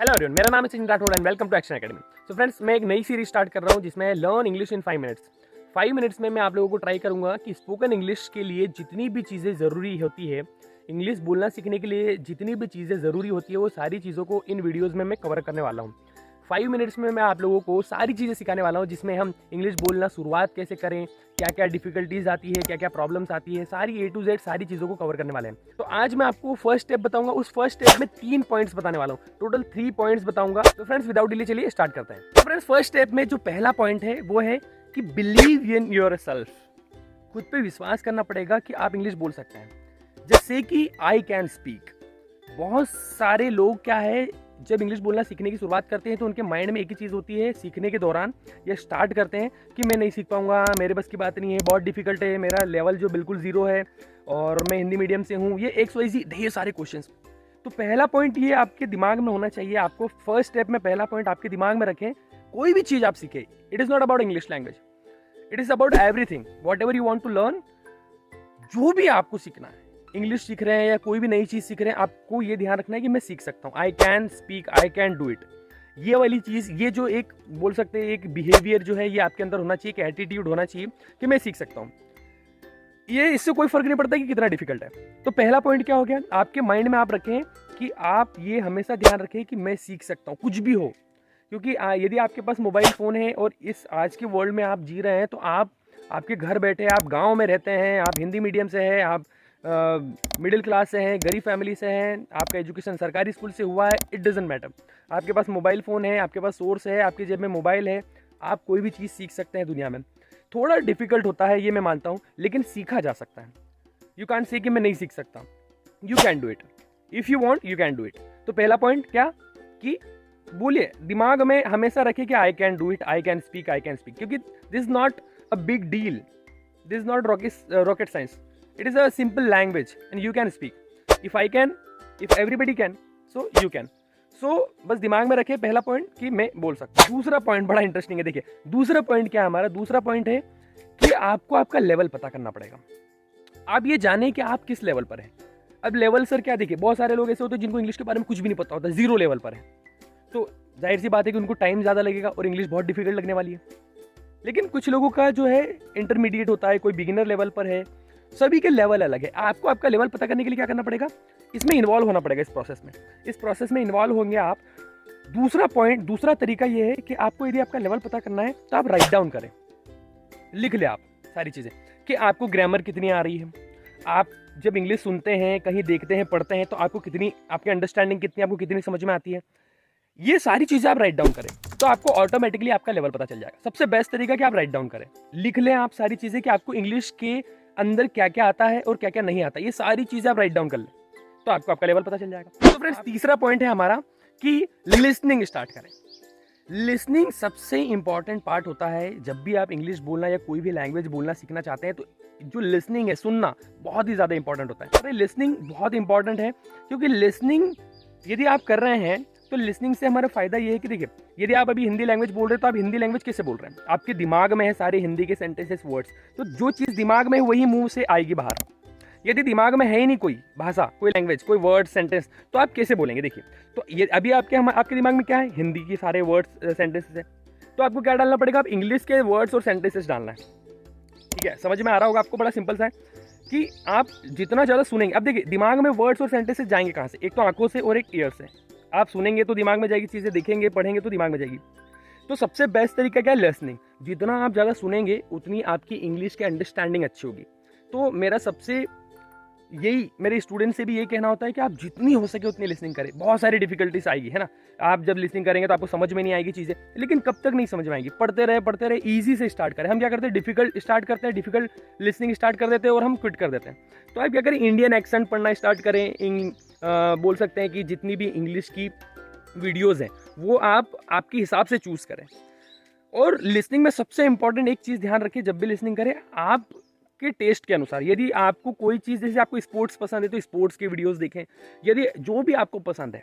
Hello everyone, मेरा नाम है Sachin Rathore and welcome to action academy. So friends, मैं एक नई सीरीज स्टार्ट कर रहा हूँ जिसमें learn English in 5 minutes. 5 minutes में मैं आप लोगों को ट्राई करूंगा कि स्पोकन इंग्लिश के लिए जितनी भी चीज़ें ज़रूरी होती है, इंग्लिश बोलना सीखने के लिए जितनी भी चीज़ें ज़रूरी होती है, वो सारी चीज़ों को इन वीडियोज़ में मैं कवर करने वाला हूँ। 5 मिनट्स में मैं आप लोगों को सारी चीज़ें सिखाने वाला हूँ, जिसमें हम इंग्लिश बोलना शुरुआत कैसे करें, क्या क्या डिफिकल्टीज आती है, क्या क्या प्रॉब्लम्स आती है, सारी A to Z सारी चीज़ों को कवर करने वाले हैं। तो आज मैं आपको फर्स्ट स्टेप बताऊंगा, उस फर्स्ट स्टेप में 3 पॉइंट्स बताने वाला हूँ, टोटल 3 पॉइंट्स बताऊंगा। तो फ्रेंड्स, विदाउट डिले चलिए स्टार्ट करते हैं। तो फ्रेंड्स, फर्स्ट स्टेप में जो पहला पॉइंट है वो है कि बिलीव इन योर सेल्फ। खुद पे विश्वास करना पड़ेगा कि आप इंग्लिश बोल सकते हैं। जैसे कि आई कैन स्पीक। बहुत सारे लोग क्या है, जब इंग्लिश बोलना सीखने की शुरुआत करते हैं तो उनके माइंड में एक ही चीज़ होती है, सीखने के दौरान या स्टार्ट करते हैं कि मैं नहीं सीख पाऊंगा, मेरे बस की बात नहीं है, बहुत डिफिकल्ट है, मेरा लेवल जो बिल्कुल ज़ीरो है और मैं हिंदी मीडियम से हूँ। ये XYZ ढेर सारे क्वेश्चंस। तो पहला पॉइंट ये आपके दिमाग में होना चाहिए। आपको फर्स्ट स्टेप में पहला पॉइंट आपके दिमाग में रखें। कोई भी चीज़ आप सीखें, it is not about English language, it is about everything, whatever you want to learn. जो भी आपको सीखना है, इंग्लिश सीख रहे हैं या कोई भी नई चीज़ सीख रहे हैं, आपको ये ध्यान रखना है कि मैं सीख सकता हूँ। आई can speak, I can do it. ये वाली चीज़, ये जो एक बोल सकते हैं एक बिहेवियर जो है, ये आपके अंदर होना चाहिए, एक एटीट्यूड होना चाहिए कि मैं सीख सकता हूँ। ये इससे कोई फर्क नहीं पड़ता कि कितना डिफिकल्ट है। तो पहला पॉइंट क्या हो गया, आपके माइंड में आप रखें कि आप ये हमेशा ध्यान रखें कि मैं सीख सकता हूँ, कुछ भी हो। क्योंकि यदि आपके पास मोबाइल फ़ोन है और इस आज के वर्ल्ड में आप जी रहे हैं, तो आपके घर बैठे, आप गाँव में रहते हैं, आप हिंदी मीडियम से हैं, आप मिडिल क्लास से हैं, गरीब फैमिली से हैं, आपका एजुकेशन सरकारी स्कूल से हुआ है, इट डजेंट मैटर। आपके पास मोबाइल फ़ोन है, आपके पास सोर्स है, आपकी जेब में मोबाइल है, आप कोई भी चीज़ सीख सकते हैं दुनिया में। थोड़ा डिफिकल्ट होता है, ये मैं मानता हूँ, लेकिन सीखा जा सकता है। यू कैन से कि मैं नहीं सीख सकता, you can do it, if you want you can do it. तो पहला पॉइंट क्या कि बोलिए, दिमाग में हमेशा रखिए कि I can do it, I can speak, I can speak. क्योंकि this not a big deal, this is not rocket science, it is a simple language and you can speak. If I can, if everybody can, so you can. So बस दिमाग में रखिए पहला point कि मैं बोल सकता हूँ। दूसरा पॉइंट बड़ा इंटरेस्टिंग है। देखिए दूसरा पॉइंट क्या है हमारा, दूसरा पॉइंट है कि आपको आपका लेवल पता करना पड़ेगा। आप ये जाने कि आप किस लेवल पर हैं। अब लेवल सर क्या, देखिए बहुत सारे लोग ऐसे होते हैं जिनको इंग्लिश के बारे में कुछ भी नहीं पता होता, जीरो लेवल पर है। तो जाहिर सी बात है कि उनको टाइम ज़्यादा लगेगा और इंग्लिश बहुत डिफिकल्ट लगने वाली है। लेकिन कुछ लोगों का जो है इंटरमीडिएट होता है, कोई बिगिनर लेवल पर है, सभी के लेवल अलग है। आपको आपका लेवल पता करने के लिए क्या करना पड़ेगा, इसमें इन्वॉल्व होना पड़ेगा। इस प्रोसेस में इन्वॉल्व होंगे आप। दूसरा पॉइंट, दूसरा तरीका ये है कि आपको यदि आपका लेवल पता करना है तो आप राइट डाउन करें, लिख ले आप सारी चीज़ें कि आपको ग्रामर कितनी आ रही है। आप जब इंग्लिश सुनते हैं, कहीं देखते हैं, पढ़ते हैं, तो आपको कितनी, आपकी अंडरस्टैंडिंग कितनी, आपको कितनी समझ में आती है, ये सारी चीज़ें आप राइट डाउन करें तो आपको ऑटोमेटिकली आपका लेवल पता चल जाएगा। सबसे बेस्ट तरीका कि आप राइट डाउन करें, लिख लें आप सारी चीज़ें कि आपको इंग्लिश के अंदर क्या क्या आता है और क्या क्या नहीं आता, ये सारी चीज़ें आप राइट डाउन कर लें तो आपको आपका लेवल पता चल जाएगा। तो फ्रेंड्स, तीसरा पॉइंट है हमारा कि लिसनिंग स्टार्ट करें। लिसनिंग सबसे इंपॉर्टेंट पार्ट होता है। जब भी आप इंग्लिश बोलना या कोई भी लैंग्वेज बोलना सीखना चाहते हैं तो जो लिसनिंग है, सुनना बहुत ही ज़्यादा इंपॉर्टेंट होता है। अरे लिसनिंग बहुत इंपॉर्टेंट है, क्योंकि लिसनिंग यदि आप कर रहे हैं तो लिसनिंग से हमारा फायदा ये है कि देखिए, यदि आप अभी हिंदी लैंग्वेज बोल रहे हैं तो आप हिंदी लैंग्वेज कैसे बोल रहे हैं, आपके दिमाग में है सारे हिंदी के सेंटेंसेस, वर्ड्स, तो जो चीज़ दिमाग में है वही मुंह से आएगी बाहर। यदि दिमाग में है ही नहीं कोई भाषा, कोई लैंग्वेज, कोई वर्ड, सेंटेंस, तो आप कैसे बोलेंगे। देखिए, तो ये अभी आपके दिमाग में क्या है, हिंदी के सारे वर्ड्स, सेंटेंसेस है, तो आपको क्या डालना पड़ेगा, आप इंग्लिश के वर्ड्स और सेंटेंसेस डालना है। ठीक है, समझ में आ रहा होगा आपको, बड़ा सिंपल सा है कि आप जितना ज़्यादा सुनेंगे। अब देखिए, दिमाग में वर्ड्स और सेंटेंसेस जाएंगे कहाँ से, एक तो आंखों से और एक ईयर से। आप सुनेंगे तो दिमाग में जाएगी चीज़ें, देखेंगे पढ़ेंगे तो दिमाग में जाएगी। तो सबसे बेस्ट तरीका क्या है, लिसनिंग। जितना आप ज़्यादा सुनेंगे उतनी आपकी इंग्लिश की अंडरस्टैंडिंग अच्छी होगी। तो मेरा सबसे यही, मेरे स्टूडेंट से भी यही कहना होता है कि आप जितनी हो सके उतनी लिसनिंग करें। बहुत सारी डिफिकल्टीज आएगी, है ना, आप जब लिसनिंग करेंगे तो आपको समझ में नहीं आएगी चीज़ें, लेकिन कब तक नहीं समझ में आएगी, पढ़ते रहे, ईजी से स्टार्ट करें। हम क्या करते हैं, डिफिकल्ट स्टार्ट करते हैं, डिफिकल्ट लिसनिंग स्टार्ट कर देते हैं और हम क्विट कर देते हैं। तो आप क्या करें, इंडियन एक्सेंट पढ़ना स्टार्ट करें। बोल सकते हैं कि जितनी भी इंग्लिश की वीडियोज़ हैं वो आप आपके हिसाब से चूज़ करें। और लिसनिंग में सबसे इंपॉर्टेंट एक चीज़ ध्यान रखिए, जब भी लिसनिंग करें आप के टेस्ट के अनुसार। यदि आपको कोई चीज़, जैसे आपको स्पोर्ट्स पसंद है तो स्पोर्ट्स की वीडियोस देखें। यदि जो भी आपको पसंद है,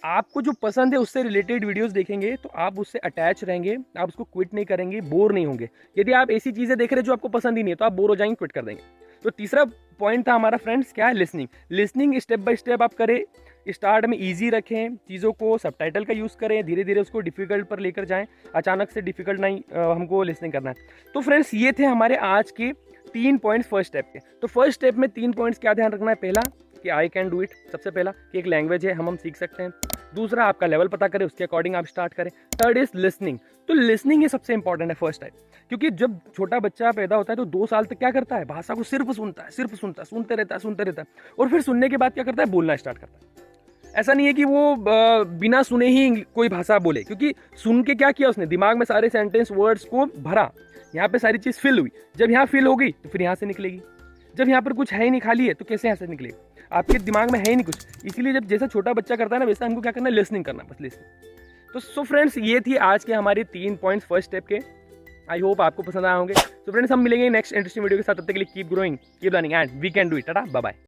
आपको जो पसंद है उससे रिलेटेड वीडियोस देखेंगे तो आप उससे अटैच रहेंगे, आप उसको क्विट नहीं करेंगे, बोर नहीं होंगे। यदि आप ऐसी चीज़ें देख रहे हैं जो आपको पसंद ही नहीं है तो आप बोर हो जाएंगे, क्विट कर देंगे। तो तीसरा पॉइंट था हमारा फ्रेंड्स, क्या है, listening. Listening step by step आप करें, स्टार्ट में इजी रखें, चीज़ों को सबटाइटल का यूज़ करें, धीरे धीरे उसको डिफ़िकल्ट पर लेकर जाएं, अचानक से डिफ़िकल्ट नहीं हमको लिसनिंग करना है। तो फ्रेंड्स ये थे हमारे आज के 3 पॉइंट्स फर्स्ट स्टेप के। तो फर्स्ट स्टेप में 3 पॉइंट्स क्या ध्यान रखना है? पहला कि आई कैन डू इट, सबसे पहला कि एक लैंग्वेज है, हम सीख सकते हैं। दूसरा आपका लेवल पता करें, उसके अकॉर्डिंग आप स्टार्ट करें। Third is listening. तो लिसनिंग ये सबसे इंपॉर्टेंट है फर्स्ट टाइम, क्योंकि जब छोटा बच्चा पैदा होता है तो 2 साल तक क्या करता है? भाषा को सिर्फ सुनता है, सुनते रहता है और फिर सुनने के बाद क्या करता है? बोलना स्टार्ट करता है। ऐसा नहीं है कि वो बिना सुने ही कोई भाषा बोले, क्योंकि सुन के क्या किया उसने? दिमाग में सारे सेंटेंस वर्ड्स को भरा, यहाँ पे सारी चीज़ फिल हुई। जब यहाँ फिल हो गई तो फिर यहाँ से निकलेगी। जब यहाँ पर कुछ है ही नहीं, खाली है, तो कैसे यहाँ से निकलेगी? आपके दिमाग में है ही नहीं कुछ। इसीलिए जब जैसा छोटा बच्चा करता है ना, वैसा हमको क्या करना है? लिसनिंग करना, बस लिसनिंग। तो सो फ्रेंड्स ये थी आज के हमारे 3 पॉइंट्स फर्स्ट स्टेप के। आई होप आपको पसंद आए होंगे। सो फ्रेंड्स हम मिलेंगे नेक्स्ट इंटरेस्टिंग वीडियो के साथ। तब तक के लिए keep growing, keep learning and we can do it. Tata, bye bye.